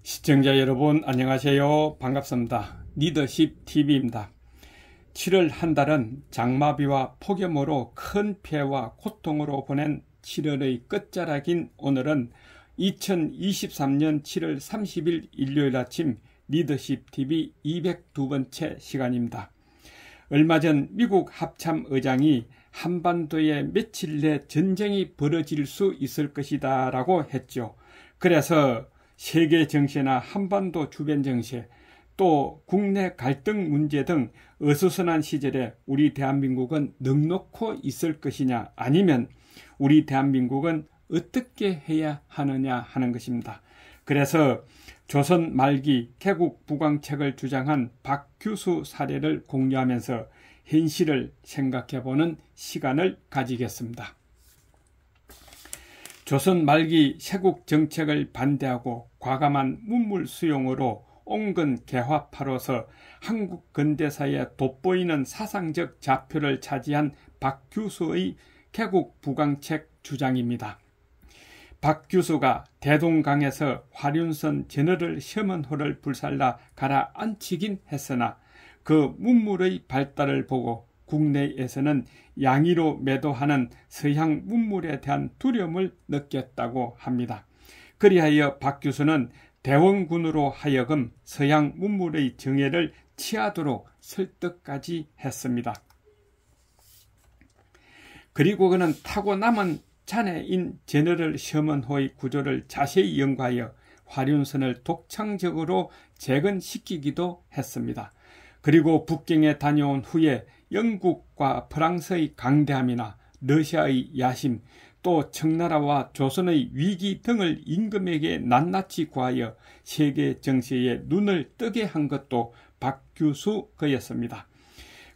시청자 여러분 안녕하세요. 반갑습니다. 리더십 TV입니다. 7월 한 달은 장마비와 폭염으로 큰 피해와 고통으로 보낸 7월의 끝자락인 오늘은 2023년 7월 30일 일요일 아침 리더십 TV 202번째 시간입니다. 얼마 전 미국 합참 의장이 한반도에 며칠 내 전쟁이 벌어질 수 있을 것이다 라고 했죠. 그래서 세계 정세나 한반도 주변 정세, 또 국내 갈등 문제 등 어수선한 시절에 우리 대한민국은 넉넉히 있을 것이냐, 아니면 우리 대한민국은 어떻게 해야 하느냐 하는 것입니다. 그래서 조선 말기 개국 부강책을 주장한 박규수 사례를 공유하면서 현실을 생각해보는 시간을 가지겠습니다. 조선 말기 세국 정책을 반대하고 과감한 문물 수용으로 온건 개화파로서 한국 근대사에 돋보이는 사상적 좌표를 차지한 박규수의 개국 부강책 주장입니다. 박규수가 대동강에서 화륜선 제너럴 셔먼호를 불살라 가라앉히긴 했으나 그 문물의 발달을 보고 국내에서는 양의로 매도하는 서양 문물에 대한 두려움을 느꼈다고 합니다. 그리하여 박규수는 대원군으로 하여금 서양 문물의 정예를 취하도록 설득까지 했습니다. 그리고 그는 타고 남은 잔해인 제너럴 셔먼호의 구조를 자세히 연구하여 화륜선을 독창적으로 재건시키기도 했습니다. 그리고 북경에 다녀온 후에 영국과 프랑스의 강대함이나 러시아의 야심, 또 청나라와 조선의 위기 등을 임금에게 낱낱이 구하여 세계 정세에 눈을 뜨게 한 것도 박규수 그였습니다.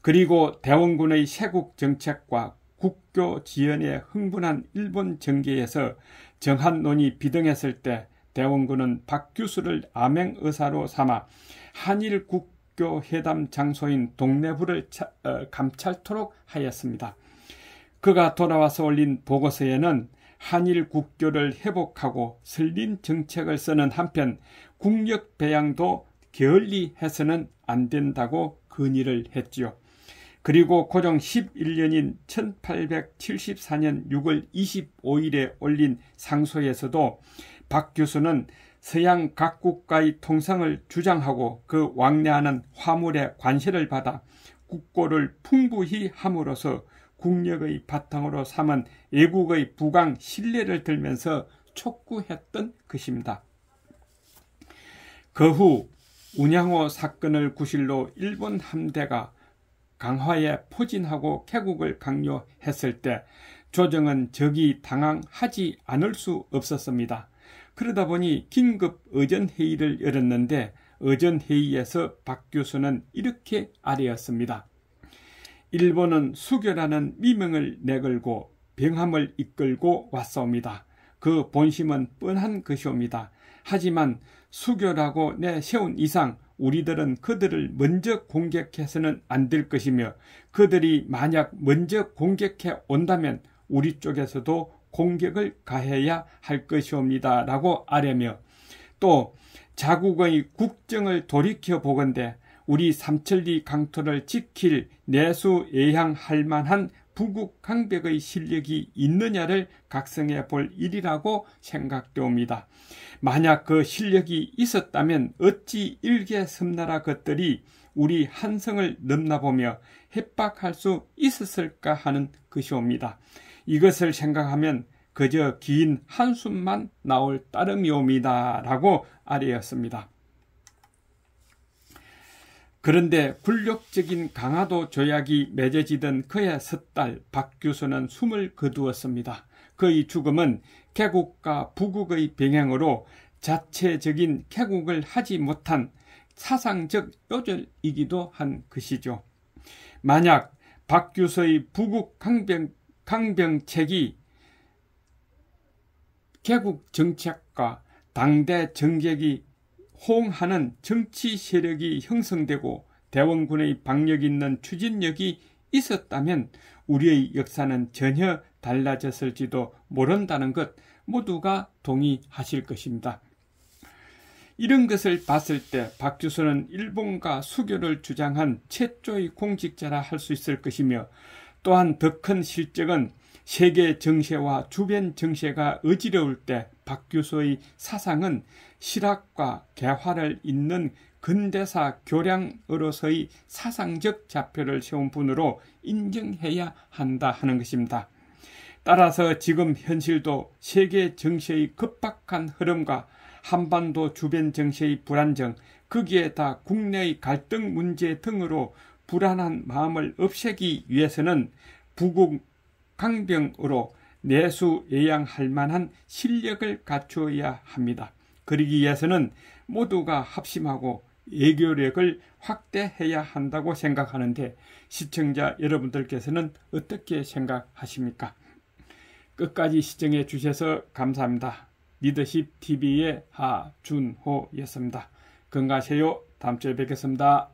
그리고 대원군의 세국 정책과 국교 지연에 흥분한 일본 정계에서 정한론이 비등했을 때 대원군은 박규수를 암행의사로 삼아 한일 국교 회담 장소인 동래부를 감찰토록 하였습니다. 그가 돌아와서 올린 보고서에는 한일 국교를 회복하고 설린 정책을 쓰는 한편 국력 배양도 게을리 해서는 안 된다고 건의를 했지요. 그리고 고종 11년인 1874년 6월 25일에 올린 상소에서도 박규수는 서양 각국과의 통상을 주장하고 그 왕래하는 화물의 관세를 받아 국고를 풍부히 함으로써 국력의 바탕으로 삼은 애국의 부강 신뢰를 들면서 촉구했던 것입니다. 그 후 운양호 사건을 구실로 일본 함대가 강화에 포진하고 개국을 강요했을 때 조정은 적이 당황하지 않을 수 없었습니다. 그러다 보니 긴급 의전회의를 열었는데 의전회의에서 박규수는 이렇게 아뢰었습니다. 일본은 수교라는 미명을 내걸고 병함을 이끌고 왔사옵니다. 그 본심은 뻔한 것이옵니다. 하지만 수교라고 내세운 이상 우리들은 그들을 먼저 공격해서는 안 될 것이며 그들이 만약 먼저 공격해 온다면 우리 쪽에서도 공격을 가해야 할 것이옵니다. 라고 아뢰며 또 자국의 국정을 돌이켜보건대 우리 삼천리 강토를 지킬 내수예향할 만한 부국 강백의 실력이 있느냐를 각성해 볼 일이라고 생각되옵니다. 만약 그 실력이 있었다면 어찌 일개 섬나라 것들이 우리 한성을 넘나보며 협박할 수 있었을까 하는 것이옵니다. 이것을 생각하면 그저 긴 한숨만 나올 따름이옵니다. 라고 아뢰었습니다. 그런데 굴욕적인 강화도 조약이 맺어지던 그의 섣달 박규수는 숨을 거두었습니다. 그의 죽음은 개국과 부국의 병행으로 자체적인 개국을 하지 못한 사상적 요절이기도 한 것이죠. 만약 박규수의 부국 강병책이 개국 정책과 당대 정객이 호응하는 정치 세력이 형성되고 대원군의 박력 있는 추진력이 있었다면 우리의 역사는 전혀 달라졌을지도 모른다는 것 모두가 동의하실 것입니다. 이런 것을 봤을 때 박주선은 일본과 수교를 주장한 최초의 공직자라 할 수 있을 것이며, 또한 더 큰 실적은 세계 정세와 주변 정세가 어지러울 때 박교수의 사상은 실학과 개화를 잇는 근대사 교량으로서의 사상적 좌표를 세운 분으로 인정해야 한다 하는 것입니다. 따라서 지금 현실도 세계 정세의 급박한 흐름과 한반도 주변 정세의 불안정, 거기에다 국내의 갈등 문제 등으로 불안한 마음을 없애기 위해서는 부국 강병으로 내수예양할 만한 실력을 갖추어야 합니다. 그러기 위해서는 모두가 합심하고 애교력을 확대해야 한다고 생각하는데, 시청자 여러분들께서는 어떻게 생각하십니까? 끝까지 시청해 주셔서 감사합니다. 리더십TV의 하준호였습니다. 건강하세요. 다음 주에 뵙겠습니다.